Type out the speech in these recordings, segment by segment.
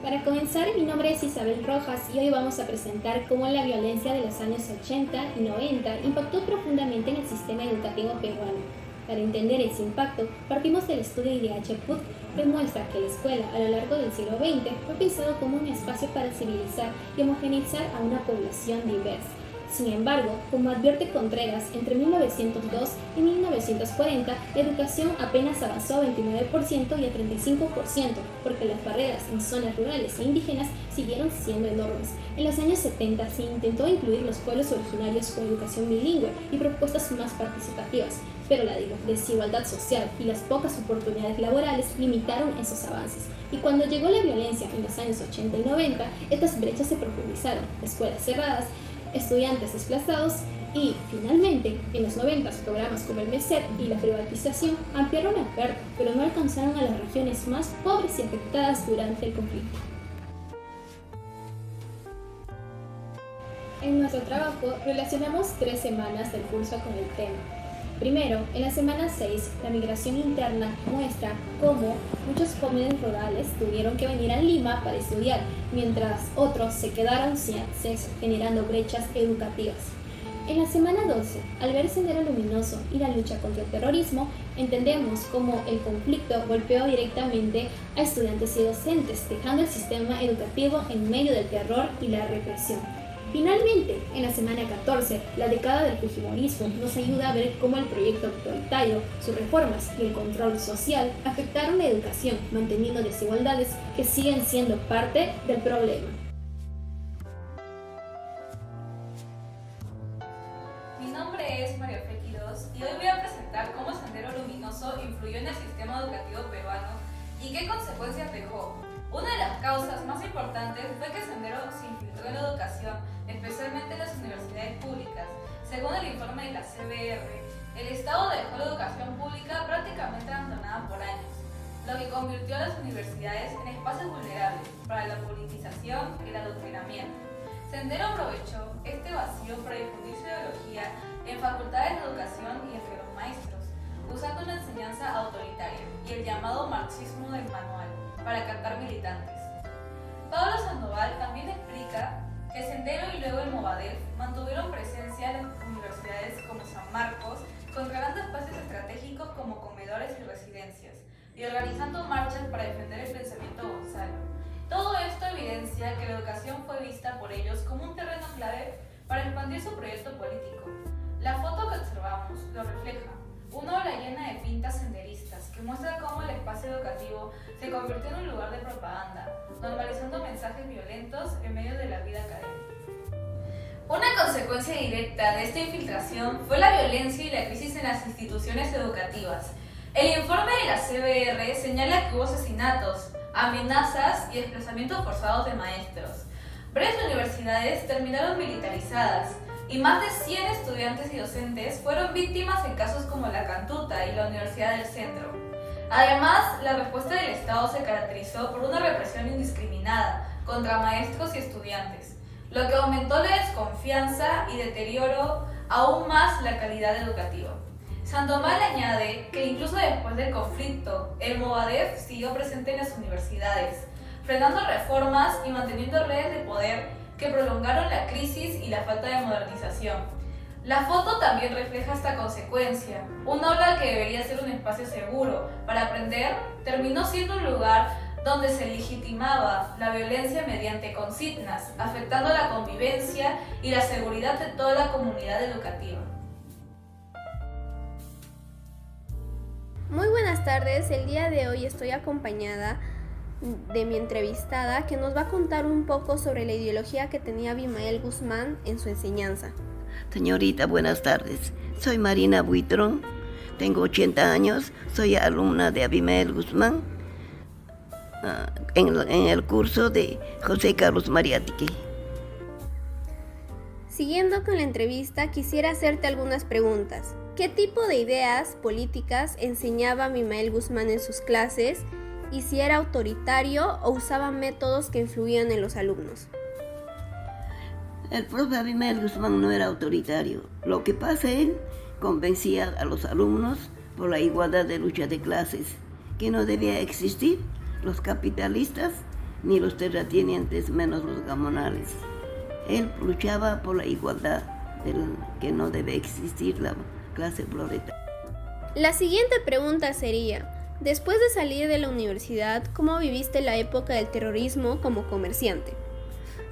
Para comenzar, mi nombre es Isabel Rojas y hoy vamos a presentar cómo la violencia de los años 80 y 90 impactó profundamente en el sistema educativo peruano. Para entender ese impacto, partimos del estudio IDH-PUT que muestra que la escuela a lo largo del siglo XX fue pensado como un espacio para civilizar y homogeneizar a una población diversa. Sin embargo, como advierte Contreras, entre 1902 y 1940 la educación apenas avanzó a 29% y a 35%, porque las barreras en zonas rurales e indígenas siguieron siendo enormes. En los años 70 se intentó incluir los pueblos originarios con educación bilingüe y propuestas más participativas, pero la desigualdad social y las pocas oportunidades laborales limitaron esos avances. Y cuando llegó la violencia en los años 80 y 90, estas brechas se profundizaron, escuelas cerradas, estudiantes desplazados y, finalmente, en los 90 programas como el MESET y la privatización ampliaron la oferta, pero no alcanzaron a las regiones más pobres y afectadas durante el conflicto. En nuestro trabajo relacionamos 3 semanas del curso con el tema. Primero, en la semana 6, la migración interna muestra cómo muchos jóvenes rurales tuvieron que venir a Lima para estudiar, mientras otros se quedaron sin acceso, generando brechas educativas. En la semana 12, al ver Sendero Luminoso y la lucha contra el terrorismo, entendemos cómo el conflicto golpeó directamente a estudiantes y docentes, dejando el sistema educativo en medio del terror y la represión. Finalmente, en la semana 14, la década del fujimorismo nos ayuda a ver cómo el proyecto autoritario, sus reformas y el control social afectaron la educación, manteniendo desigualdades que siguen siendo parte del problema. Mi nombre es María Fe Quirós y hoy voy a presentar cómo Sendero Luminoso influyó en el sistema educativo peruano y qué consecuencias dejó. Una de las causas más importantes fue que Sendero se infiltró en la educación, especialmente en las universidades públicas. Según el informe de la CBR, el Estado dejó la educación pública prácticamente abandonada por años, lo que convirtió a las universidades en espacios vulnerables para la politización y el adoctrinamiento. Sendero aprovechó este vacío para difundir su ideología en facultades de educación y entre los maestros, usando una enseñanza autoritaria y el llamado marxismo del manual para captar militantes. Pablo Sandoval también explica que Sendero y luego el Movadef mantuvieron presencia en las universidades como San Marcos, controlando espacios estratégicos como comedores y residencias, y organizando marchas para defender el pensamiento Gonzalo. Todo esto evidencia que la educación fue vista por ellos como un terreno clave para expandir su proyecto político. La foto que observamos lo refleja, una obra llena de pintas senderistas que muestra cómo el espacio educativo se convirtió en un lugar de propaganda, normalizando mensajes violentos en medio de la vida académica. Una consecuencia directa de esta infiltración fue la violencia y la crisis en las instituciones educativas. El informe de la CBR señala que hubo asesinatos, amenazas y desplazamientos forzados de maestros. Varias universidades terminaron militarizadas y más de 100 estudiantes y docentes fueron víctimas en casos como la Cantuta y la Universidad del Centro. Además, la respuesta del Estado se caracterizó por una represión indiscriminada contra maestros y estudiantes, lo que aumentó la desconfianza y deterioró aún más la calidad educativa. Sandoval añade que incluso después del conflicto, el Movadef siguió presente en las universidades, frenando reformas y manteniendo redes de poder que prolongaron la crisis y la falta de modernización. La foto también refleja esta consecuencia. Un aula que debería ser un espacio seguro para aprender terminó siendo un lugar donde se legitimaba la violencia mediante consignas, afectando la convivencia y la seguridad de toda la comunidad educativa. Muy buenas tardes, el día de hoy estoy acompañada de mi entrevistada que nos va a contar un poco sobre la ideología que tenía Abimael Guzmán en su enseñanza. Señorita, buenas tardes. Soy Marina Buitrón, tengo 80 años, soy alumna de Abimael Guzmán en el curso de José Carlos Mariátegui. Siguiendo con la entrevista, quisiera hacerte algunas preguntas. ¿Qué tipo de ideas políticas enseñaba Abimael Guzmán en sus clases? Y si era autoritario o usaba métodos que influían en los alumnos. El profe Abimael Guzmán no era autoritario. Lo que pasa, él convencía a los alumnos por la igualdad de lucha de clases, que no debía existir los capitalistas ni los terratenientes, menos los gamonales. Él luchaba por la igualdad, que no debe existir la clase proletaria. La siguiente pregunta sería, después de salir de la universidad, ¿cómo viviste la época del terrorismo como comerciante?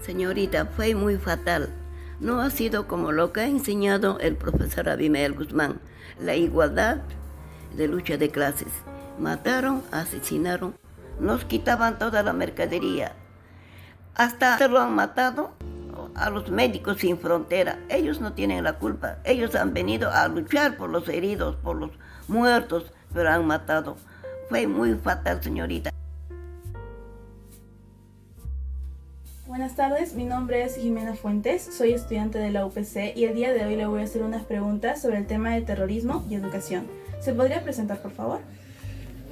Señorita, fue muy fatal. No ha sido como lo que ha enseñado el profesor Abimael Guzmán, la igualdad de lucha de clases. Mataron, asesinaron, nos quitaban toda la mercadería. Hasta lo han matado a los médicos sin frontera. Ellos no tienen la culpa. Ellos han venido a luchar por los heridos, por los muertos, pero han matado. Fue muy fatal, señorita. Buenas tardes, mi nombre es Jimena Fuentes, soy estudiante de la UPC y el día de hoy le voy a hacer unas preguntas sobre el tema de terrorismo y educación. ¿Se podría presentar, por favor?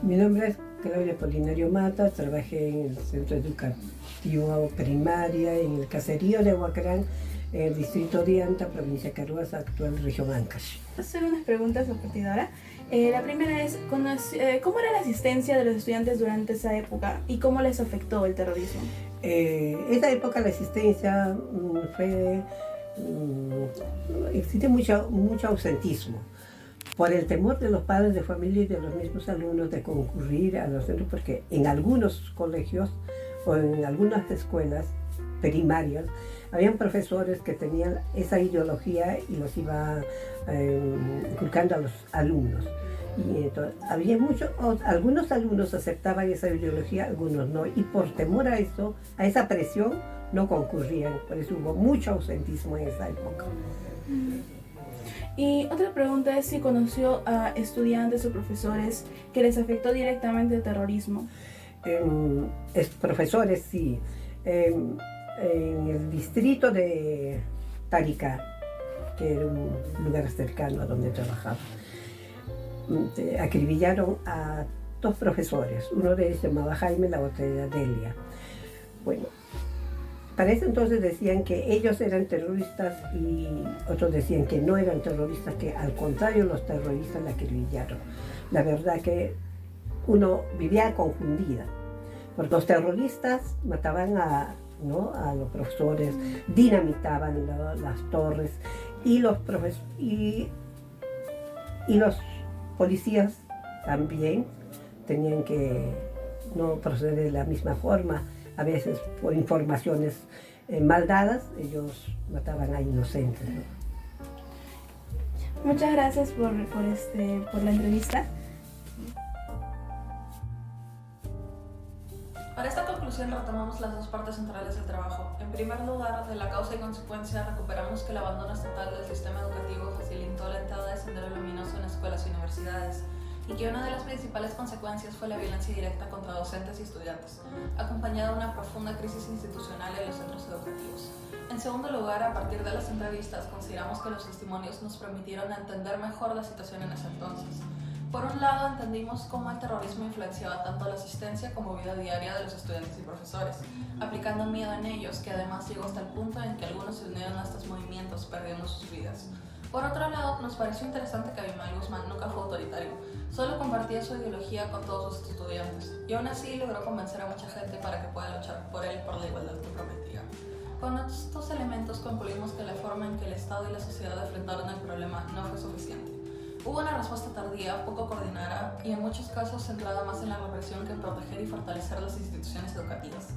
Mi nombre es Claudia Polinario Mata, trabajé en el Centro Educativo Primaria en el caserío de Huacrán, en el distrito de Anta, provincia de Caruas, actual región Ancash. Voy a hacer unas preguntas a partir de ahora. La primera es, ¿cómo era la asistencia de los estudiantes durante esa época y cómo les afectó el terrorismo? Esa época la asistencia existe mucho ausentismo por el temor de los padres de familia y de los mismos alumnos de concurrir a los centros, porque en algunos colegios o en algunas escuelas primarias habían profesores que tenían esa ideología y los iba inculcando a los alumnos. Y entonces, algunos alumnos aceptaban esa ideología, algunos no, y por temor a eso, a esa presión, no concurrían. Por eso hubo mucho ausentismo en esa época. Y otra pregunta es si conoció a estudiantes o profesores que les afectó directamente el terrorismo. Profesores, sí. En el distrito de Taricá, que era un lugar cercano a donde trabajaba, acribillaron a dos profesores. Uno de ellos se llamaba Jaime, la otra era Delia. Bueno, para ese entonces decían que ellos eran terroristas y otros decían que no eran terroristas, que al contrario los terroristas la acribillaron. La verdad que uno vivía confundida, porque los terroristas mataban a los profesores, dinamitaban las torres y los policías también tenían que no proceder de la misma forma. A veces por informaciones mal dadas, ellos mataban a inocentes, ¿no? Muchas gracias por la entrevista. Para esta conclusión retomamos las dos partes centrales del trabajo. En primer lugar, de la causa y consecuencia recuperamos que el abandono estatal del sistema educativo facilitó la entrada de Sendero Luminoso en escuelas y universidades, y que una de las principales consecuencias fue la violencia directa contra docentes y estudiantes, acompañada de una profunda crisis institucional en los centros educativos. En segundo lugar, a partir de las entrevistas, consideramos que los testimonios nos permitieron entender mejor la situación en ese entonces. Por un lado, entendimos cómo el terrorismo influenciaba tanto la asistencia como vida diaria de los estudiantes y profesores, aplicando miedo en ellos, que además llegó hasta el punto en que algunos se unieron a estos movimientos perdiendo sus vidas. Por otro lado, nos pareció interesante que Abimael Guzmán nunca fue autoritario, solo compartía su ideología con todos sus estudiantes, y aún así logró convencer a mucha gente para que pueda luchar por él y por la igualdad que prometía. Con estos elementos concluimos que la forma en que el Estado y la sociedad enfrentaron el problema no fue suficiente. Hubo una respuesta tardía, poco coordinada y en muchos casos centrada más en la represión que en proteger y fortalecer las instituciones educativas.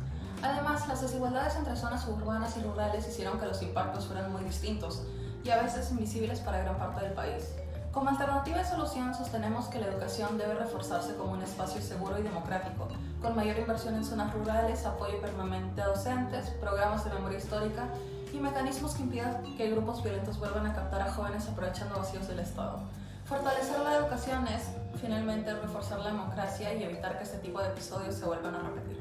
Además, las desigualdades entre zonas urbanas y rurales hicieron que los impactos fueran muy distintos y a veces invisibles para gran parte del país. Como alternativa de solución, sostenemos que la educación debe reforzarse como un espacio seguro y democrático, con mayor inversión en zonas rurales, apoyo permanente a docentes, programas de memoria histórica y mecanismos que impidan que grupos violentos vuelvan a captar a jóvenes aprovechando vacíos del Estado. Fortalecer la educación es, finalmente, reforzar la democracia y evitar que este tipo de episodios se vuelvan a repetir.